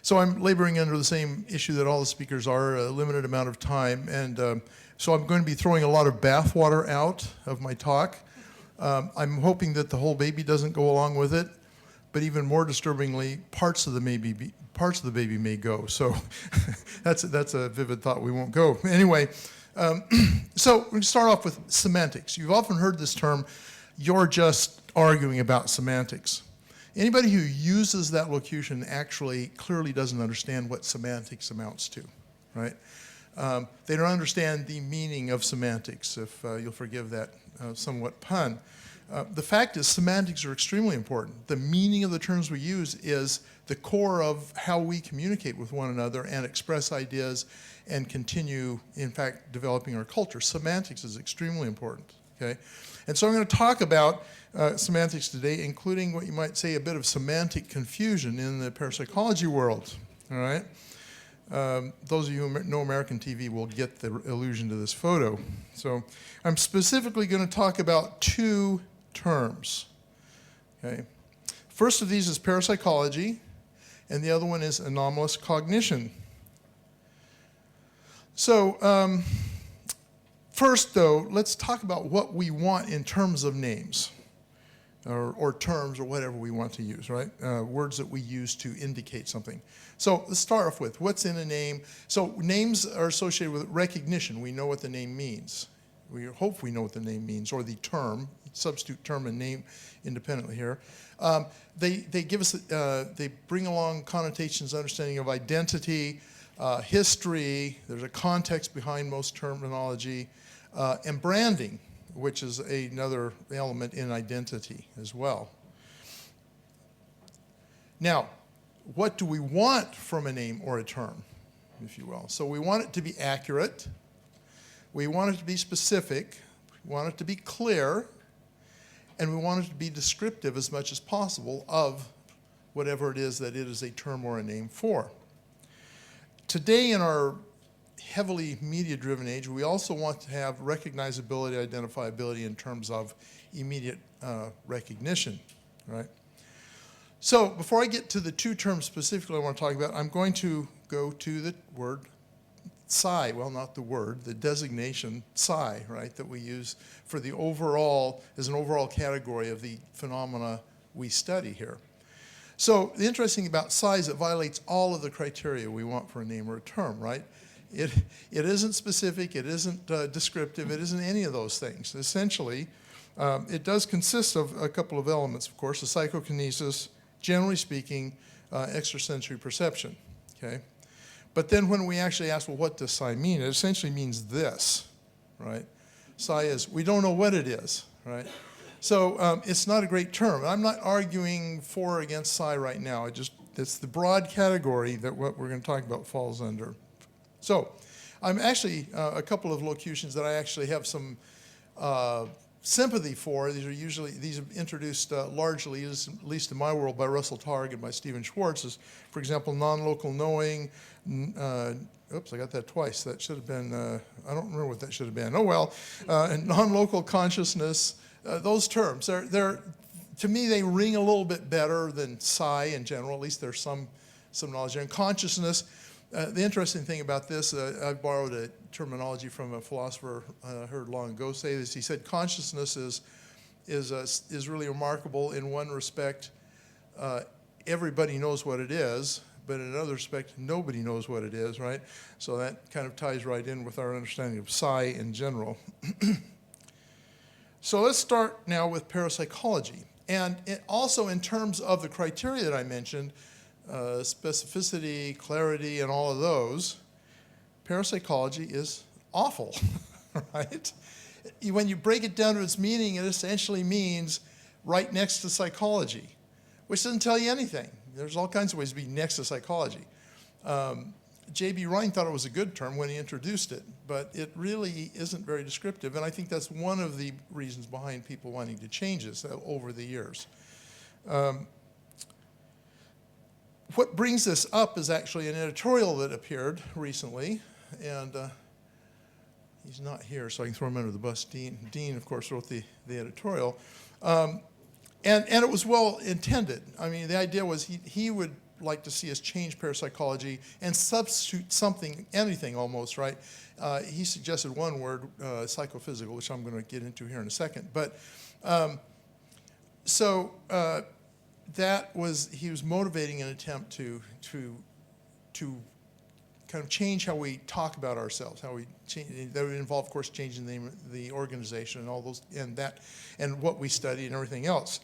So I'm laboring under the same issue that all the speakers are, a limited amount of time, and so I'm going to be throwing a lot of bathwater out of my talk. I'm hoping that the whole baby doesn't go along with it, but even more disturbingly, parts of the baby may go. So that's a vivid thought. We won't go anyway. So we're going to start off with semantics. You've often heard this term, "You're just arguing about semantics." Anybody who uses that locution actually clearly doesn't understand what semantics amounts to, right? They don't understand the meaning of semantics, if you'll forgive that somewhat pun. The fact is, semantics are extremely important. The meaning of the terms we use is the core of how we communicate with one another and express ideas and continue, in fact, developing our culture. Semantics is extremely important, okay? And so I'm going to talk about semantics today, including what you might say a bit of semantic confusion in the parapsychology world, all right? Those of you who know American TV will get the allusion to this photo. So I'm specifically going to talk about two terms, okay? First of these is parapsychology, and the other one is anomalous cognition. So first, though, let's talk about what we want in terms of names, or terms, or whatever we want to use, right? Words that we use to indicate something. So let's start off with what's in a name. So names are associated with recognition. We know what the name means. We hope we know what the name means, or the term, substitute term and name independently here. They give us, they bring along connotations, understanding of identity, history. There's a context behind most terminology, and branding, which is another element in identity as well. Now, what do we want from a name or a term, if you will? So we want it to be accurate. We want it to be specific. We want it to be clear. And we want it to be descriptive as much as possible of whatever it is that it is a term or a name for. Today, in our heavily media-driven age, we also want to have recognizability, identifiability in terms of immediate recognition, right? So before I get to the two terms specifically I want to talk about, I'm going to go to the word psi. Well, not the word, the designation psi, right, that we use for the overall, as an overall category of the phenomena we study here. So the interesting thing about psi is it violates all of the criteria we want for a name or a term, right? It isn't specific, it isn't descriptive, it isn't any of those things. Essentially, it does consist of a couple of elements, of course, the psychokinesis, generally speaking, extrasensory perception, okay? But then when we actually ask, well, what does psi mean? It essentially means this, right? Psi is, we don't know what it is, right? So it's not a great term. I'm not arguing for or against psi right now. It's the broad category that what we're going to talk about falls under. So I'm actually, a couple of locutions that I actually have some sympathy for. These are introduced largely, at least in my world, by Russell Targ and by Stephen Schwartz, is, for example, non-local knowing. Oops, I got that twice. That should have been, I don't remember what that should have been. Oh well. And non-local consciousness, those terms, they're, to me, they ring a little bit better than psi in general. At least there's some knowledge there. And consciousness, the interesting thing about this, I borrowed a terminology from a philosopher I heard long ago say this. He said consciousness is really remarkable in one respect. Everybody knows what it is, but in another respect, nobody knows what it is, right? So that kind of ties right in with our understanding of psi in general. So let's start now with parapsychology. And also in terms of the criteria that I mentioned, specificity, clarity, and all of those, parapsychology is awful, right? When you break it down to its meaning, it essentially means right next to psychology, which doesn't tell you anything. There's all kinds of ways to be next to psychology. J.B. Ryan thought it was a good term when he introduced it, but it really isn't very descriptive, and I think that's one of the reasons behind people wanting to change this over the years. What brings this up is actually an editorial that appeared recently, and he's not here, so I can throw him under the bus. Dean, of course, wrote the editorial. And it was well intended. I mean, the idea was he would like to see us change parapsychology and substitute something, anything almost, right? He suggested one word, psychophysical, which I'm going to get into here in a second. But he was motivating an attempt to kind of change how we talk about ourselves, how we change. That would involve, of course, changing the organization and all those and what we study and everything else.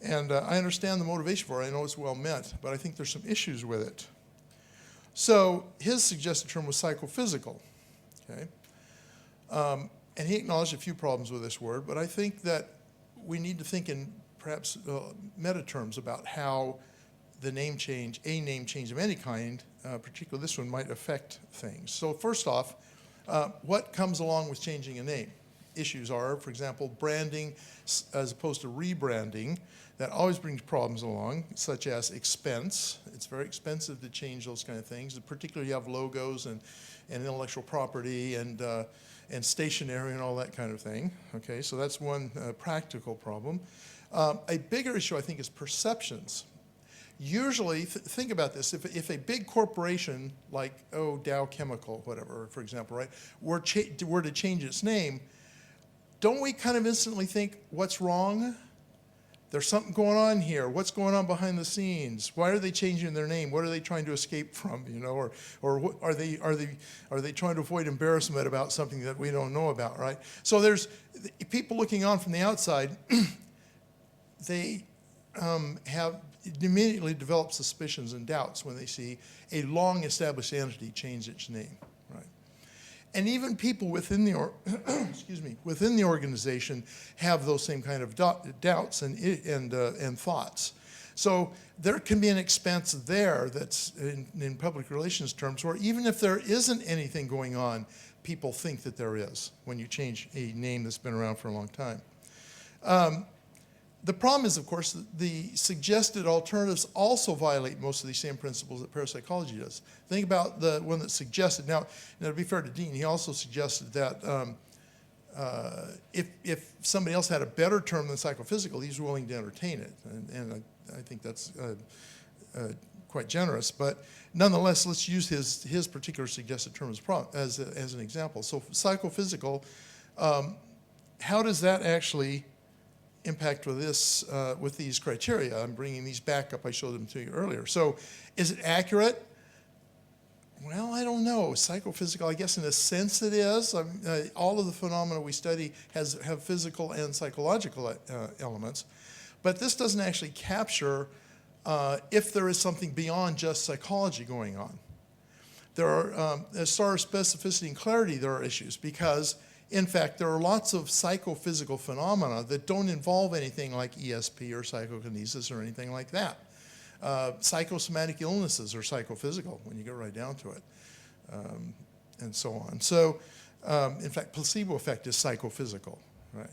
And I understand the motivation for it. I know it's well meant, but I think there's some issues with it. So his suggested term was psychophysical. Okay, and he acknowledged a few problems with this word, but I think that we need to think in perhaps meta terms about how a name change of any kind, particularly this one, might affect things. So first off, what comes along with changing a name? Issues are, for example, branding as opposed to rebranding. That always brings problems along, such as expense. It's very expensive to change those kind of things, particularly you have logos and intellectual property and stationery and all that kind of thing. Okay, so that's one practical problem. A bigger issue, I think, is perceptions. Usually, think about this, if a big corporation like, Dow Chemical, whatever, for example, right, were to change its name, don't we kind of instantly think, what's wrong? There's something going on here. What's going on behind the scenes? Why are they changing their name? What are they trying to escape from? Or what, are they trying to avoid embarrassment about something that we don't know about, right? So there's people looking on from the outside. They have immediately developed suspicions and doubts when they see a long-established entity change its name, right? And even people within the within the organization have those same kind of doubts and thoughts. So there can be an expense there that's in public relations terms, where even if there isn't anything going on, people think that there is when you change a name that's been around for a long time. The problem is, of course, that the suggested alternatives also violate most of these same principles that parapsychology does. Think about the one that suggested. Now, to be fair to Dean, he also suggested that if somebody else had a better term than psychophysical, he's willing to entertain it. And I think that's quite generous. But nonetheless, let's use his particular suggested term as an example. So psychophysical, how does that actually impact with this with these criteria? I'm bringing these back up. I showed them to you earlier. So is it accurate? Well, I don't know. Psychophysical, I guess in a sense it is. All of the phenomena we study have physical and psychological elements. But this doesn't actually capture if there is something beyond just psychology going on. There are, as far as specificity and clarity, there are issues because in fact, there are lots of psychophysical phenomena that don't involve anything like ESP or psychokinesis or anything like that. Psychosomatic illnesses are psychophysical when you get right down to it, and so on. So, in fact, placebo effect is psychophysical, right?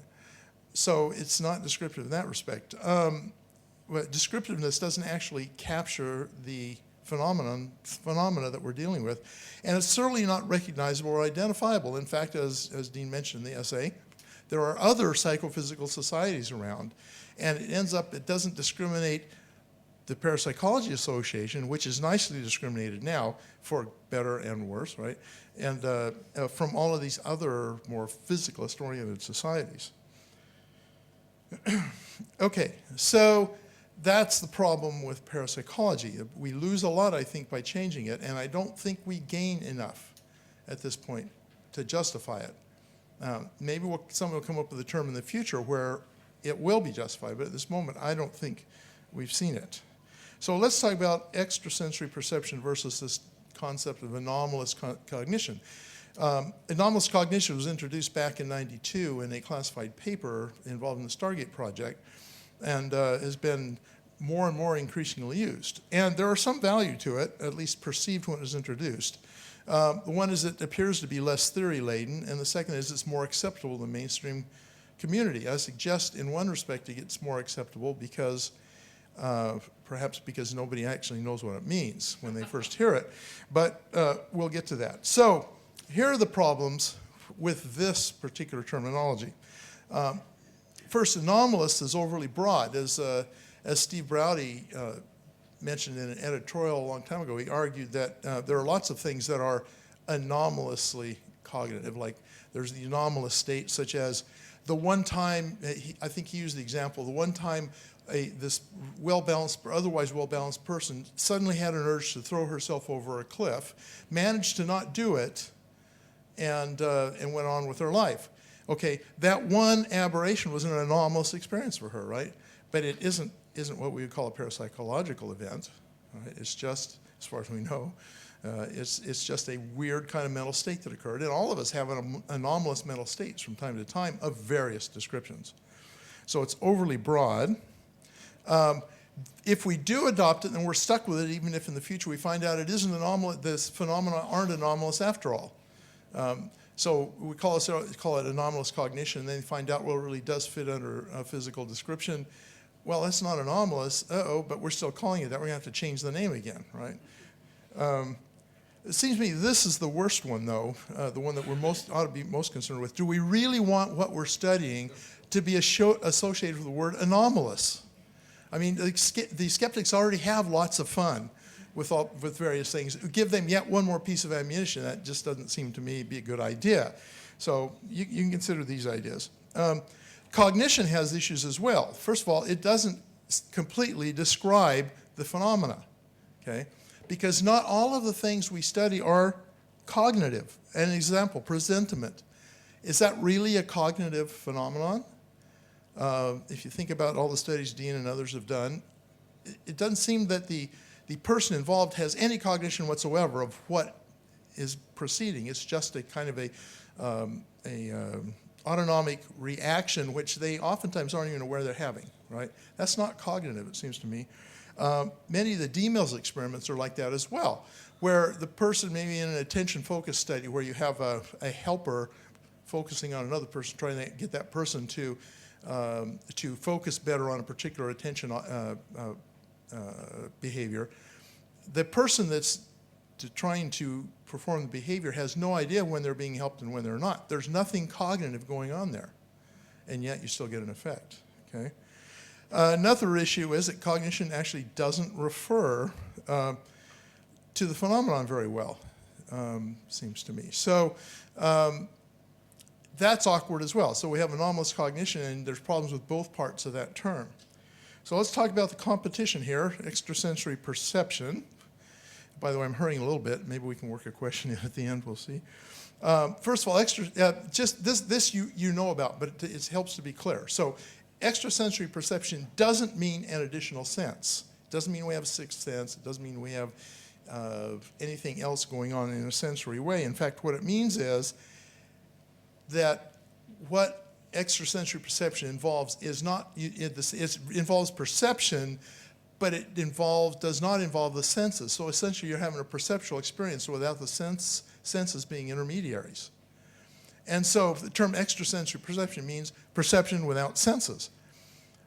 So it's not descriptive in that respect. But descriptiveness doesn't actually capture the phenomena that we're dealing with. And it's certainly not recognizable or identifiable. In fact, as Dean mentioned in the essay, there are other psychophysical societies around. And it doesn't discriminate the Parapsychology Association, which is nicely discriminated now for better and worse, right? And from all of these other more physicalist-oriented societies. Okay, so that's the problem with parapsychology. We lose a lot, I think, by changing it, and I don't think we gain enough at this point to justify it. Maybe someone will come up with a term in the future where it will be justified, but at this moment, I don't think we've seen it. So let's talk about extrasensory perception versus this concept of anomalous cognition. Anomalous cognition was introduced back in '92 in a classified paper involving the Stargate project, and has been more and more increasingly used. And there are some value to it, at least perceived when it was introduced. The one is it appears to be less theory-laden, and the second is it's more acceptable in the mainstream community. I suggest in one respect it gets more acceptable because, perhaps because nobody actually knows what it means when they first hear it, but we'll get to that. So here are the problems with this particular terminology. First, anomalous is overly broad. As Steve Browdy mentioned in an editorial a long time ago. He argued that there are lots of things that are anomalously cognitive, like there's the anomalous state, such as the one time, I think he used the example, the one time this well-balanced, otherwise well-balanced person suddenly had an urge to throw herself over a cliff, managed to not do it, and went on with her life. Okay, that one aberration was an anomalous experience for her, right? But it isn't what we would call a parapsychological event. Right? It's just, as far as we know, it's just a weird kind of mental state that occurred. And all of us have anomalous mental states from time to time of various descriptions. So it's overly broad. If we do adopt it, then we're stuck with it, even if in the future we find out it isn't anomalous, this phenomena aren't anomalous after all. So we call it anomalous cognition, and then find out, well, it really does fit under a physical description. Well, that's not anomalous, but we're still calling it that. We're going to have to change the name again, right? It seems to me this is the worst one, though, the one that ought to be most concerned with. Do we really want what we're studying to be associated with the word anomalous? I mean, the skeptics already have lots of fun with various things. Give them yet one more piece of ammunition. That just doesn't seem to me be a good idea. So you can consider these ideas. Cognition has issues as well. First of all, it doesn't completely describe the phenomena, okay? Because not all of the things we study are cognitive. An example, presentiment. Is that really a cognitive phenomenon? If you think about all the studies Dean and others have done, it doesn't seem that the person involved has any cognition whatsoever of what is proceeding. It's just a kind of a autonomic reaction, which they oftentimes aren't even aware they're having, right? That's not cognitive, it seems to me. Many of the D-Mills experiments are like that as well, where the person, maybe in an attention-focused study, where you have a helper focusing on another person, trying to get that person to focus better on a particular attention behavior. The person that's trying to perform the behavior has no idea when they're being helped and when they're not. There's nothing cognitive going on there, and yet you still get an effect, okay? Another issue is that cognition actually doesn't refer to the phenomenon very well, seems to me. So that's awkward as well. So we have anomalous cognition, and there's problems with both parts of that term. So let's talk about the competition here, extrasensory perception. By the way, I'm hurrying a little bit. Maybe we can work a question in at the end. We'll see. First of all, just this you know about, but it helps to be clear. So extrasensory perception doesn't mean an additional sense. It doesn't mean we have a sixth sense. It doesn't mean we have anything else going on in a sensory way. In fact, what it means is that what extrasensory perception involves is not, it involves perception, but it does not involve the senses. So essentially you're having a perceptual experience without the senses being intermediaries. And so the term extrasensory perception means perception without senses,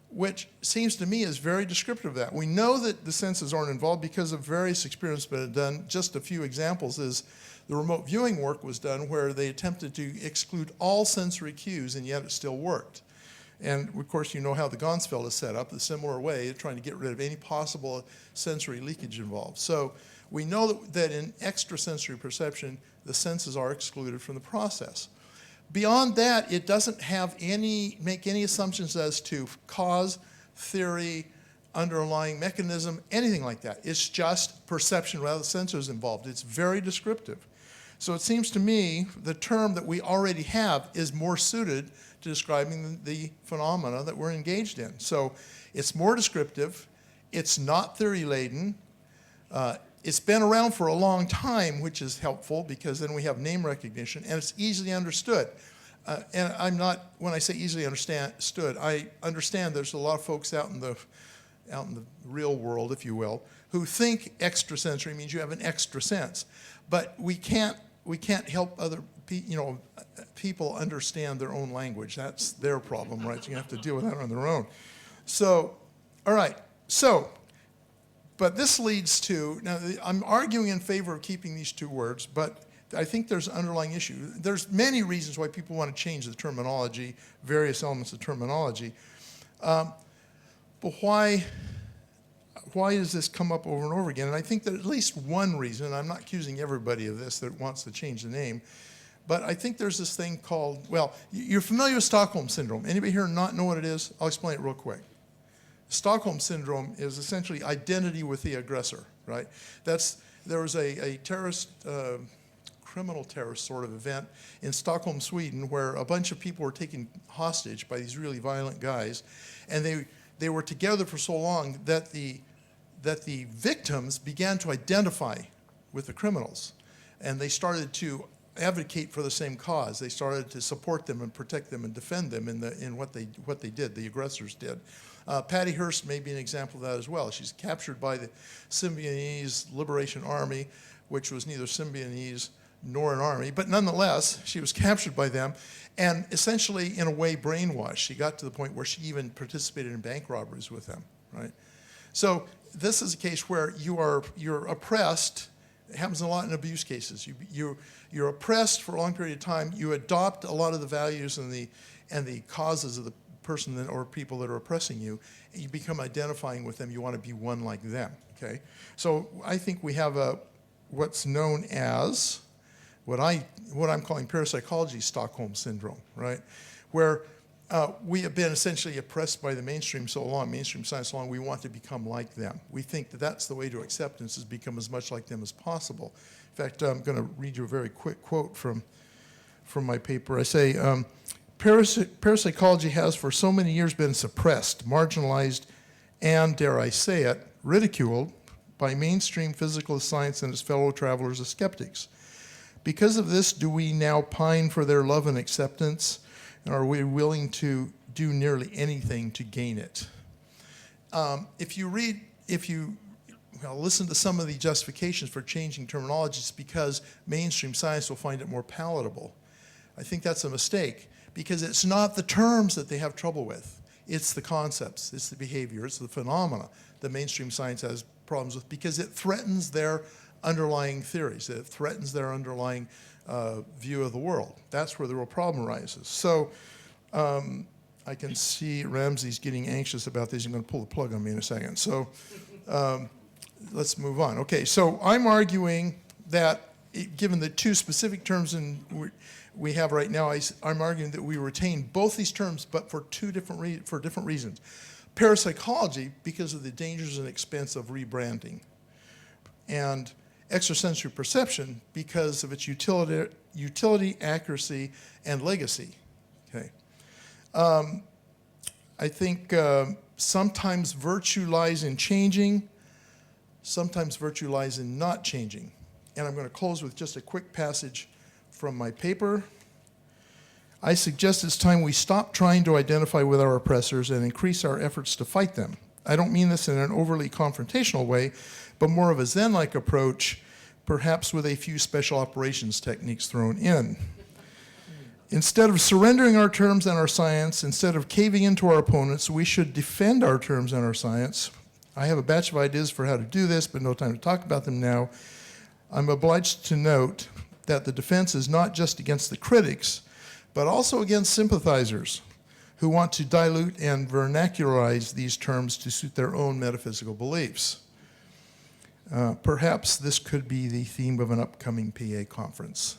which seems to me is very descriptive of that. We know that the senses aren't involved because of various experiments that have been done. Just a few examples is the remote viewing work was done where they attempted to exclude all sensory cues, and yet it still worked. And of course, you know how the Gonsfeld is set up, a similar way, trying to get rid of any possible sensory leakage involved. So we know that in extrasensory perception, the senses are excluded from the process. Beyond that, it doesn't make any assumptions as to cause, theory, underlying mechanism, anything like that. It's just perception rather than sensors involved. It's very descriptive. So it seems to me the term that we already have is more suited to describing the phenomena that we're engaged in. So it's more descriptive, it's not theory-laden, it's been around for a long time, which is helpful because then we have name recognition, and it's easily understood. And when I say easily understood, I understand there's a lot of folks out in the real world, if you will, who think extrasensory means you have an extra sense. But we can't help other people understand their own language. That's their problem, right? You have to deal with that on their own. So, all right. So, but this leads to, now I'm arguing in favor of keeping these two words, but I think there's an underlying issue. There's many reasons why people want to change the terminology, various elements of terminology. But why why does this come up over and over again? And I think that at least one reason, and I'm not accusing everybody of this that wants to change the name, but I think there's this thing called, well, you're familiar with Stockholm Syndrome. Anybody here not know what it is? I'll explain it real quick. Stockholm Syndrome is essentially identity with the aggressor, right? There was a terrorist, criminal terrorist sort of event in Stockholm, Sweden, where a bunch of people were taken hostage by these really violent guys, and they were together for so long that the victims began to identify with the criminals, and they started to advocate for the same cause. They started to support them and protect them and defend them in what they did, the aggressors did. Patty Hearst may be an example of that as well. She's captured by the Symbionese Liberation Army, which was neither Symbionese nor an army, but nonetheless, she was captured by them and essentially, in a way, brainwashed. She got to the point where she even participated in bank robberies with them, right? So this is a case where you're oppressed. It happens a lot in abuse cases. You're oppressed for a long period of time. You adopt a lot of the values and the causes of the person or people that are oppressing you. And you become identifying with them. You want to be one like them. Okay. So I think we have what's known as what I'm calling parapsychology Stockholm Syndrome, right? Where we have been essentially oppressed by the mainstream mainstream science so long, we want to become like them. We think that that's the way to acceptance, is become as much like them as possible. In fact, I'm going to read you a very quick quote from my paper. I say, parapsychology has for so many years been suppressed, marginalized, and, dare I say it, ridiculed by mainstream physical science and its fellow travelers as skeptics. Because of this, do we now pine for their love and acceptance? And are we willing to do nearly anything to gain it? If you listen to some of the justifications for changing terminology, it's because mainstream science will find it more palatable. I think that's a mistake, because it's not the terms that they have trouble with. It's the concepts, it's the behavior, it's the phenomena that mainstream science has problems with, because it threatens their underlying theories. It threatens their underlying view of the world. That's where the real problem arises. So I can see Ramsey's getting anxious about this. He's going to pull the plug on me in a second. So let's move on. Okay, so I'm arguing that given the two specific terms we have right now, I'm arguing that we retain both these terms, but for different reasons. Parapsychology, because of the dangers and expense of rebranding. And extrasensory perception, because of its utility, accuracy, and legacy. Okay. I think sometimes virtue lies in changing, sometimes virtue lies in not changing. And I'm going to close with just a quick passage from my paper. I suggest it's time we stop trying to identify with our oppressors and increase our efforts to fight them. I don't mean this in an overly confrontational way, but more of a Zen-like approach, perhaps with a few special operations techniques thrown in. Instead of surrendering our terms and our science, instead of caving into our opponents, we should defend our terms and our science. I have a batch of ideas for how to do this, but no time to talk about them now. I'm obliged to note that the defense is not just against the critics, but also against sympathizers who want to dilute and vernacularize these terms to suit their own metaphysical beliefs. Perhaps this could be the theme of an upcoming PA conference.